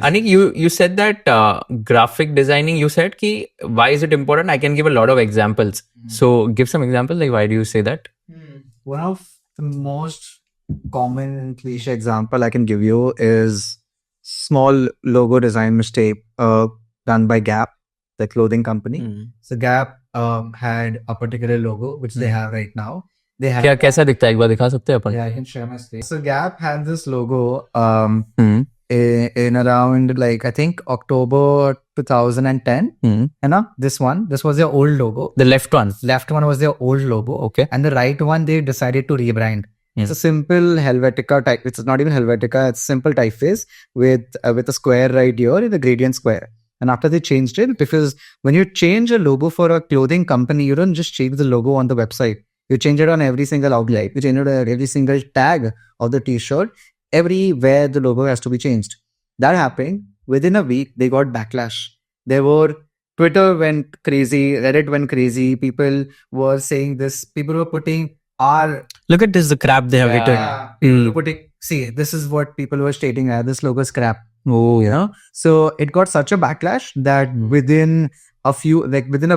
Anik, you said that graphic designing. You said ki why is it important? I can give a lot of examples. So give some examples. Like why do you say that? One of the most common cliche example I can give you is small logo design mistake done by Gap, the clothing company. So Gap had a particular logo which they have right now. They क्या have कैसा दिखता है एक बार दिखा सकते हैं अपन? yeah, I can share my screen. So Gap had this logo Hmm. in around like I think October 2010. You know, this was their old logo. The left one. Left one was their old logo. Okay. And the right one they decided to rebrand. Hmm. It's a simple Helvetica type. It's not even Helvetica. It's simple typeface with a square right here in the gradient square. And after they changed it, because when you change a logo for a clothing company, you don't just change the logo on the website. You change it on every single outlet. You change it on every single tag of the t-shirt. Everywhere the logo has to be changed. That happened. Within a week, they got backlash. Twitter went crazy, Reddit went crazy. People were saying this. People were putting Look at this, the crap they have see, this is what people were stating. This logo is crap. Oh You know, so it got such a backlash that within a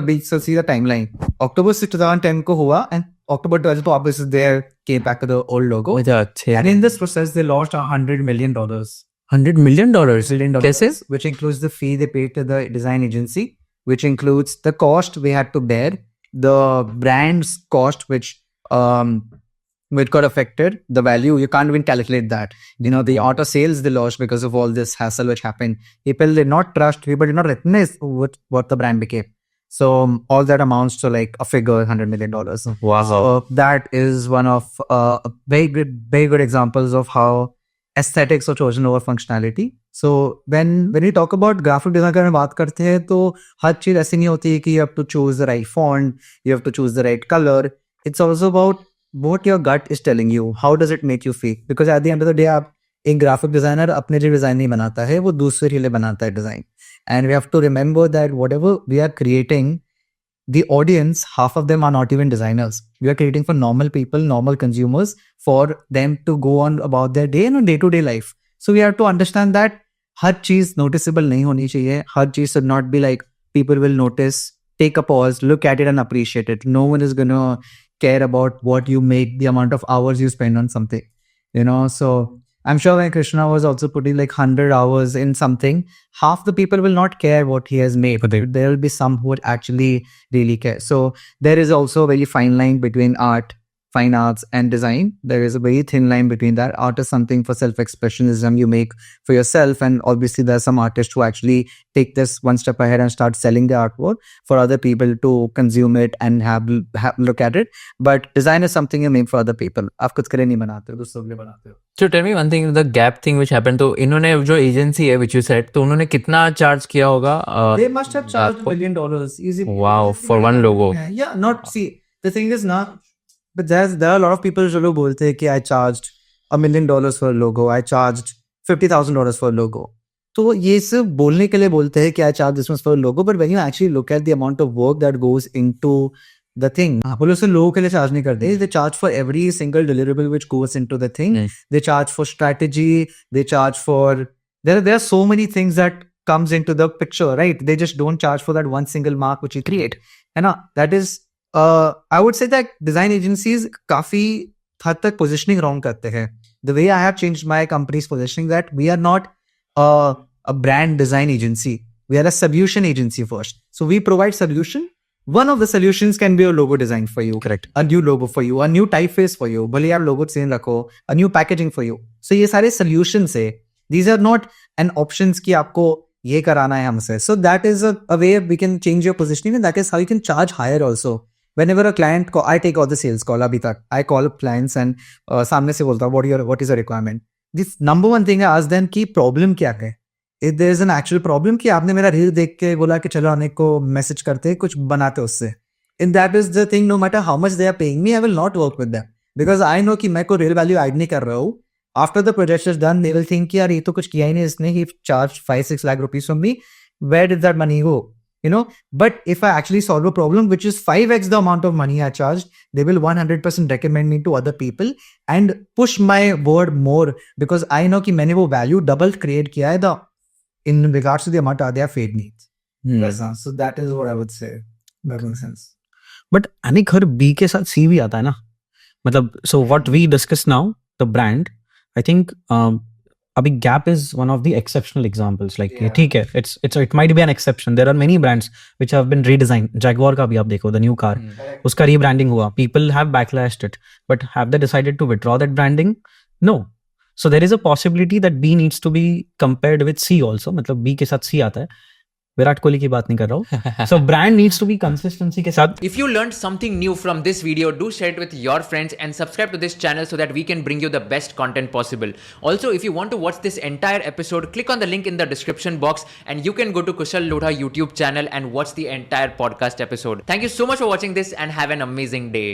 week, so see the timeline. October 6, 2010 ko hua, and October 12 to obviously they came back to the old logo. And in this process, they lost $100 million. $100 million. Cases, which includes the fee they paid to the design agency, which includes the cost we had to bear, the brand's cost, which got affected, the value, you can't even calculate that. You know, the auto sales they lost because of all this hassle which happened. People did not trust, people did not recognize what the brand became. So all that amounts to like a figure, $100 million. Wow. So that is one of very good examples of how aesthetics are chosen over functionality. So when we talk about graphic design का बात करते हैं तो हर चीज ऐसी नहीं होती है कि you have to choose the right font, you have to choose the right color. It's also about what your gut is telling you. How does it make you feel? Because at the end of the day, आप एक graphic designer अपने लिए design नहीं बनाता है, वो दूसरे के लिए बनाता है design. And we have to remember that whatever we are creating, the audience, half of them are not even designers. We are creating for normal people, normal consumers, for them to go on about their day and day-to-day life. So we have to understand that हर चीज noticeable नहीं होनी चाहिए. हर चीज should not be like people will notice. Take a pause, look at it and appreciate it. No one is gonna care about what you make, the amount of hours you spend on something. You know, so I'm sure when Krishna was also putting like 100 hours in something, half the people will not care what he has made, but there will be some who would actually really care. So there is also a very fine line between fine arts and design. There is a very thin line between that. Art is something for self-expressionism you make for yourself, and obviously there are some artists who actually take this one step ahead and start selling their artwork for other people to consume it and have look at it. But design is something you make for other people. आप खुद के लिए नहीं बनाते हो, दूसरों के लिए बनाते हो. So tell me one thing, the Gap thing which happened. तो इन्होंने जो एजेंसी है which you said, तो उन्होंने कितना चार्ज किया होगा? They must have charged $1 million easy. Wow, for one logo. Yeah, not see. The thing is not, but there are a lot of people जो लोग बोलते हैं कि I charged $1 million for a logo, I charged $50,000 for a logo. तो ये सिर्फ बोलने के लिए बोलते हैं कि I charge this much for a logo, but when you actually look at the amount of work that goes into the thing, बोलो उसे लोगों के लिए charge नहीं करते. They charge for every single deliverable which goes into the thing. They charge for strategy. They charge for there are so many things that comes into the picture, right? They just don't charge for that one single mark which you create. है ना? That is I would say that design agencies काफी हद तक positioning wrong करते हैं. The way I have changed my company's positioning, that we are not a brand design agency. We are a solution agency first. So we provide solution. One of the solutions can be a logo design for you. Correct. A new logo for you, a new typeface for you. भले आप logo change रखो, a new packaging for you. So ये सारे solutions है. These are not an options कि आपको ये कराना है हमसे. So that is a way we can change your positioning, and that is how you can charge higher also. Whenever a client call, I take all the sales call अभी तक. I call up clients and सामने से बोलता हूँ what is your requirement. This number one thing I ask them कि problem क्या है. If there is an actual problem कि आपने मेरा रील देख के बोला कि चलो अनेक को मैसेज करते कुछ बनाते उससे. And that is the thing, no matter how much they are paying me, I will not work with them. Because I know कि मैं कोई real value add नहीं कर रहा हूँ. After the project is done, they will think कि यार ये तो कुछ किया ही नहीं इसने. He charged 5-6 lakh rupees from me. Where did that money go? You know, but if I actually solve a problem which is 5x the amount of money I charged, they will 100% recommend me to other people and push my word more, because I know कि मैंने वो value double create किया है. The in regards to the Amata, they have fade needs. Hmm. So that is what I would say. That makes sense. But अनिक हर B के साथ C भी आता है ना, मतलब so what we discuss now the brand, I think अभी Gap is one of the exceptional examples, like Yeah. ठीक है, it might be an exception, there are many brands which have been redesign. Jaguar का भी आप देखो, the new car, उसका rebranding हुआ, people have backlashed it, but have they decided to withdraw that branding? No. So there is a possibility that B needs to be compared with C also, मतलब B के साथ सी आता है, विराट कोहली की बात नहीं कर रहा हूँ. So brand needs to be consistency के साथ. If you learned something new from this video, do share it with your friends and subscribe to this channel so that we can bring you the best content possible. Also, if you want to watch this entire episode, click on the link in the description box and you can go to Kushal Lodha YouTube channel and watch the entire podcast episode. Thank you so much for watching this and have an amazing day.